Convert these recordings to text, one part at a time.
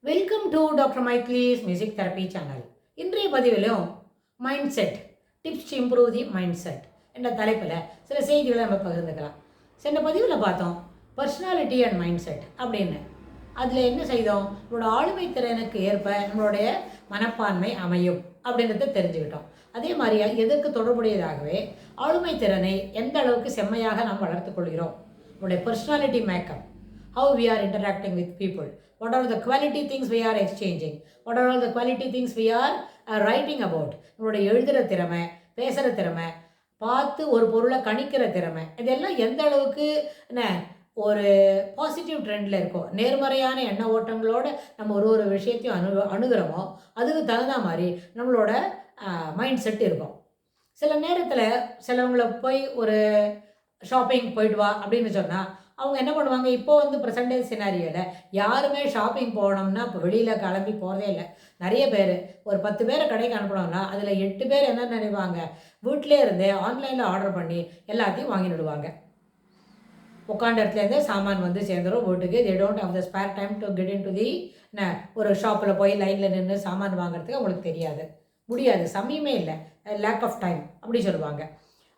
Welcome to doctor Michael's music therapy channel. இன்றைய பதிவிலும் mindset tips to improve the mindset என்ற தலைப்பில் சில செய்திகளை நம்ம பகிர்ந்துக்கலாம். சென்ற பதிவில் பார்த்தோம் பர்சனாலிட்டி அண்ட் மைண்ட் செட் அப்படின்னு. அதில் என்ன செய்தோம், நம்மளோட ஆளுமை திறனுக்கு ஏற்ப நம்மளுடைய மனப்பான்மை அமையும் அப்படின்றத தெரிஞ்சுக்கிட்டோம். அதே மாதிரி எதற்கு தொடர்புடையதாகவே ஆளுமை திறனை எந்த அளவுக்கு செம்மையாக நாம் வளர்த்து கொள்கிறோம், நம்மளுடைய personality makeup, how we are interacting with people, what are the quality things we are exchanging, what are all the quality things we are writing about, நம்மளுடைய எழுதுகிற திறமை, பேசுகிற திறமை, பார்த்து ஒரு பொருளை கணிக்கிற திறமை, இதெல்லாம் எந்த அளவுக்கு என்ன ஒரு பாசிட்டிவ் ட்ரெண்டில் இருக்கோ, நேர்மறையான எண்ண ஓட்டங்களோடு நம்ம ஒரு விஷயத்தையும் அணுகிறோமோ அதுக்கு தகுந்த மாதிரி நம்மளோட மைண்ட் செட் இருக்கும். சில நேரத்தில் சிலவங்களை போய் ஒரு ஷாப்பிங் போயிட்டு வா அப்படின்னு சொன்னால் அவங்க என்ன பண்ணுவாங்க, இப்போ ப்ரெசன்ட் டே சினாரியோவில் யாருமே ஷாப்பிங் போகணும்னா இப்போ வெளியில் கிளம்பி போகிறதே இல்லை. நிறைய பேர் ஒரு 10 பேரை கடைக்கு அனுப்பணும்னா அதில் 8 பேர் என்ன நினைவாங்க, வீட்டிலே இருந்தே ஆன்லைனில் ஆர்டர் பண்ணி எல்லாத்தையும் வாங்கிடுவாங்க. உட்காண்ட இடத்துலேருந்தே சாமான் சேர்ந்துடும் வீட்டுக்கு. They don't have the spare time to get into the ஒரு ஷாப்பில் போய் லைனில் நின்று சாமான் வாங்குறதுக்கு அவங்களுக்கு தெரியாது, முடியாது, சமயமே இல்லை, லேக் ஆஃப் டைம் அப்படி சொல்லுவாங்க.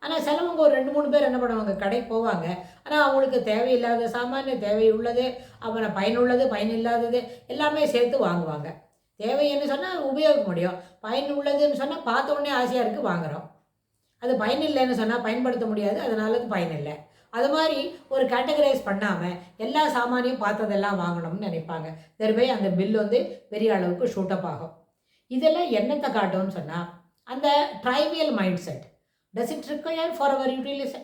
ஆனால் சிலவங்க ஒரு 2-3 பேர் என்ன பண்ணுவாங்க, கடைக்கு போவாங்க. ஆனால் அவங்களுக்கு தேவையில்லாத சாமான், தேவையுள்ளது, அப்புறம் பயனுள்ளது, பயனில்லாதது எல்லாமே சேர்த்து வாங்குவாங்க. தேவைன்னு சொன்னால் உபயோகிக்க முடியும், பயன் உள்ளதுன்னு சொன்னால் பார்த்த உடனே ஆசையாக இருக்குது வாங்குகிறோம். அது பயன் இல்லைன்னு சொன்னால் பயன்படுத்த முடியாது, அதனால அது பயன் இல்லை. அது மாதிரி ஒரு கேட்டகரைஸ் பண்ணாமல் எல்லா சாமானையும் பார்த்ததெல்லாம் வாங்கணும்னு நினைப்பாங்க. தெருவே அந்த பில் பெரிய அளவுக்கு ஷூட்டப் ஆகும். இதெல்லாம் என்னத்தை காட்டும்னு சொன்னால் அந்த trivial mind set. Does it require for our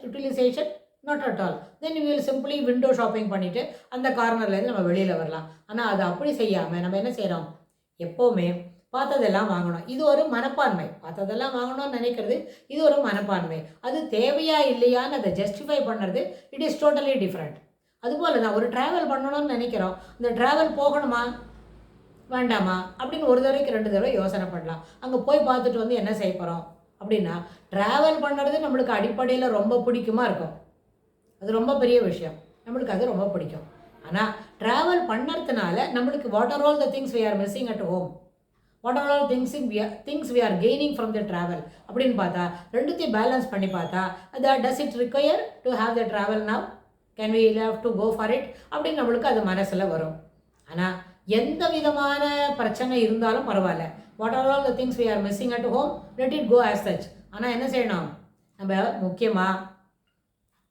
utilization? Not at all. Then we will simply window shopping பண்ணிவிட்டு அந்த கார்னர்லேருந்து நம்ம வெளியில் வரலாம். ஆனால் அது அப்படி செய்யாமல் நம்ம என்ன செய்கிறோம், எப்போவுமே பார்த்ததெல்லாம் வாங்கணும். இது ஒரு மனப்பான்மை. பார்த்ததெல்லாம் வாங்கணும்னு நினைக்கிறது இது ஒரு மனப்பான்மை. அது தேவையா இல்லையான்னு அதை ஜஸ்டிஃபை பண்ணுறது இட் இஸ் டோட்டலி டிஃப்ரெண்ட். அதுபோல் தான் ஒரு ட்ராவல் பண்ணணும்னு நினைக்கிறோம், இந்த ட்ராவல் போகணுமா வேண்டாமா அப்படின்னு ஒரு தடவைக்கு 2 தடவை யோசனை பண்ணலாம். அங்கே போய் பார்த்துட்டு என்ன செய்ய போகிறோம் அப்படின்னா, ட்ராவல் பண்ணுறது நம்மளுக்கு அடிப்படையில் ரொம்ப பிடிக்குமா இருக்கும், அது ரொம்ப பெரிய விஷயம், நம்மளுக்கு அது ரொம்ப பிடிக்கும். ஆனால் ட்ராவல் பண்ணுறதுனால நம்மளுக்கு what are all the things we are missing at home, what are all things we are gaining from the travel அப்படின்னு பார்த்தா ரெண்டுத்தையும் பேலன்ஸ் பண்ணி பார்த்தா does it require to have the travel now, can we have to go for it அப்படின்னு நம்மளுக்கு அது மனசில் வரும். ஆனால் எந்த விதமான பிரச்சனை இருந்தாலும் பரவாயில்ல, what are all the things we are missing at home, let it go as such. ஆனால் என்ன செய்யணும், நம்ம முக்கியமாக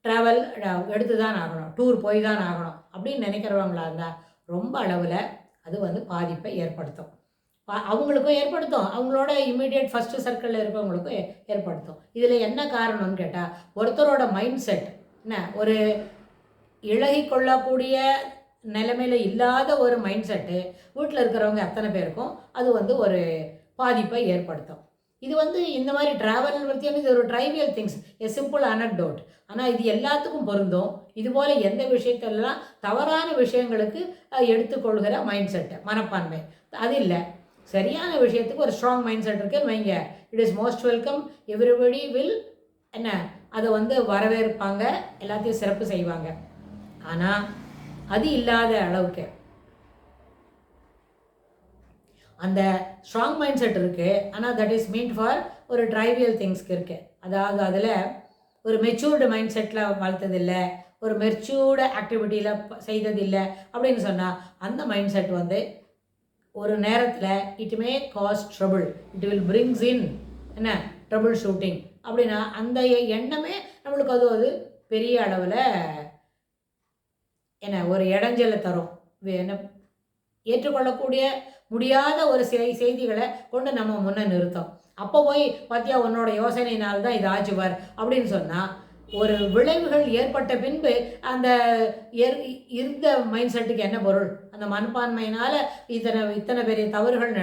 ட்ராவல் எடுத்து தான் ஆகணும், டூர் போய் தான் ஆகணும் அப்படின்னு நினைக்கிறவங்களா இருந்தால் ரொம்ப அளவில் அது பாதிப்பை ஏற்படுத்தும். அவங்களுக்கும் ஏற்படுத்தும், அவங்களோட இம்மிடியேட் ஃபஸ்ட்டு சர்க்கிளில் இருக்கிறவங்களுக்கும் ஏற்படுத்தும். இதில் என்ன காரணம்னு கேட்டால் ஒருத்தரோட மைண்ட் செட் ஒரு இழகி கொள்ளக்கூடிய நிலைமையில் இல்லாத ஒரு மைண்ட் செட்டு வீட்டில் இருக்கிறவங்க அத்தனை பேருக்கும் அது ஒரு பாதிப்பை ஏற்படுத்தும். இது இந்த மாதிரி ட்ராவல் பற்றி இது ஒரு trivial things, a simple anecdote. ஆனால் இது எல்லாத்துக்கும் பொருந்தும். இதுபோல் எந்த விஷயத்தெல்லாம் தவறான விஷயங்களுக்கு எடுத்துக்கொள்கிற மைண்ட் செட்டு, மனப்பான்மை அது இல்லை. சரியான விஷயத்துக்கு ஒரு ஸ்ட்ராங் மைண்ட் செட் இருக்குன்னு வைங்க, it is most welcome, everybody will அதை வரவேற்பாங்க, எல்லாத்தையும் சிறப்பு செய்வாங்க. ஆனால் அது இல்லாத அளவுக்கு அந்த ஸ்ட்ராங் மைண்ட் செட் இருக்குது, ஆனால் தட் இஸ் மீன்ட் ஃபார் ஒரு ட்ரைவியல் திங்ஸ்க்கு இருக்குது. அதாவது அதில் ஒரு மெச்சூர்டு மைண்ட் செட்டில் வளர்த்ததில்லை, ஒரு மெச்சூர்டு ஆக்டிவிட்டியில் செய்ததில்லை அப்படின்னு சொன்னால் அந்த மைண்ட் செட் ஒரு நேரத்தில் it may cos trouble, it will brings in trouble shooting அப்படின்னா அந்த எண்ணமே நம்மளுக்கு அது பெரிய அளவில் ஒரு இடைஞ்சலை தரும். ஏற்றுக்கொள்ளக்கூடிய முடியாத ஒரு செய்திகளை கொண்டு நம்ம முன்னே நிறுத்தோம். அப்போ போய் பார்த்தியா உன்னோட யோசனையினால் தான் இது ஆச்சுவர் அப்படின்னு சொன்னால் ஒரு விளைவுகள் ஏற்பட்ட பின்பு அந்த இருந்த மைண்ட் செட்டுக்கு என்ன பொருள், அந்த மனப்பான்மையினால் இத்தனை பெரிய தவறுகள்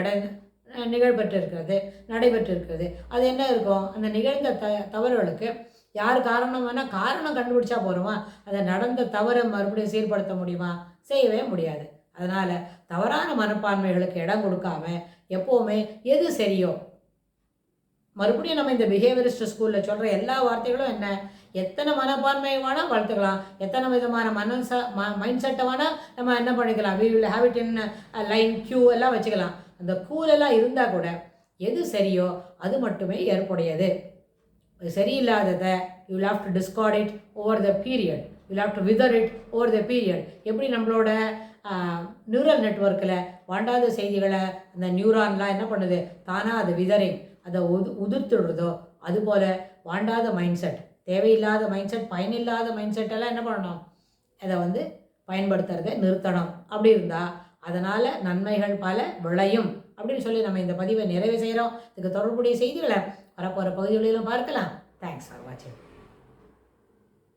நடைபெற்றிருக்கிறது. அது என்ன இருக்கும், அந்த நிகழ்ந்த தவறுகளுக்கு யார் காரணம் வேணால் காரணம் கண்டுபிடிச்சா போகிறோமா, அதை நடந்த தவறை மறுபடியும் சீர்படுத்த முடியுமா, செய்யவே முடியாது. அதனால் தவறான மனப்பான்மைகளுக்கு இடம் கொடுக்காம எப்போவுமே எது சரியோ, மறுபடியும் நம்ம இந்த பிஹேவியரிஸ்ட் ஸ்கூலில் சொல்கிற எல்லா வார்த்தைகளும் எத்தனை மனப்பான்மை வேணால் வளர்த்துக்கலாம், எத்தனை விதமான மைண்ட் செட்டை வேணால் நம்ம என்ன பண்ணிக்கலாம், we will have it in line queue எல்லாம் வச்சுக்கலாம். அந்த கூலெல்லாம் இருந்தால் கூட எது சரியோ அது மட்டுமே ஏற்புடையது. சரியில்லாததை you will have to discard it over the period, you will have to wither it over the period. எப்படி நம்மளோட நியூரல் நெட்வொர்க்கில் வாண்டாத செய்திகளை அந்த நியூரான்லாம் என்ன பண்ணுது, தானாக அது விதரிங் அதை உதிர்த்துடுறதோ அதுபோல் வாண்டாத மைண்ட் செட், தேவையில்லாத மைண்ட் செட், பயனில்லாத மைண்ட் செட்டெல்லாம் என்ன பண்ணணும், அதை பயன்படுத்துறதை நிறுத்தணும். அப்படி இருந்தால் அதனால் நன்மைகள் பல விளையும் அப்படின்னு சொல்லி நம்ம இந்த பதிவை நிறைவு செய்கிறோம். இதுக்கு தொடர்புடைய செய்திகளை வரப்போகிற பகுதிகளிலும் பார்க்கலாம். தேங்க்ஸ் ஃபார் வாட்சிங்.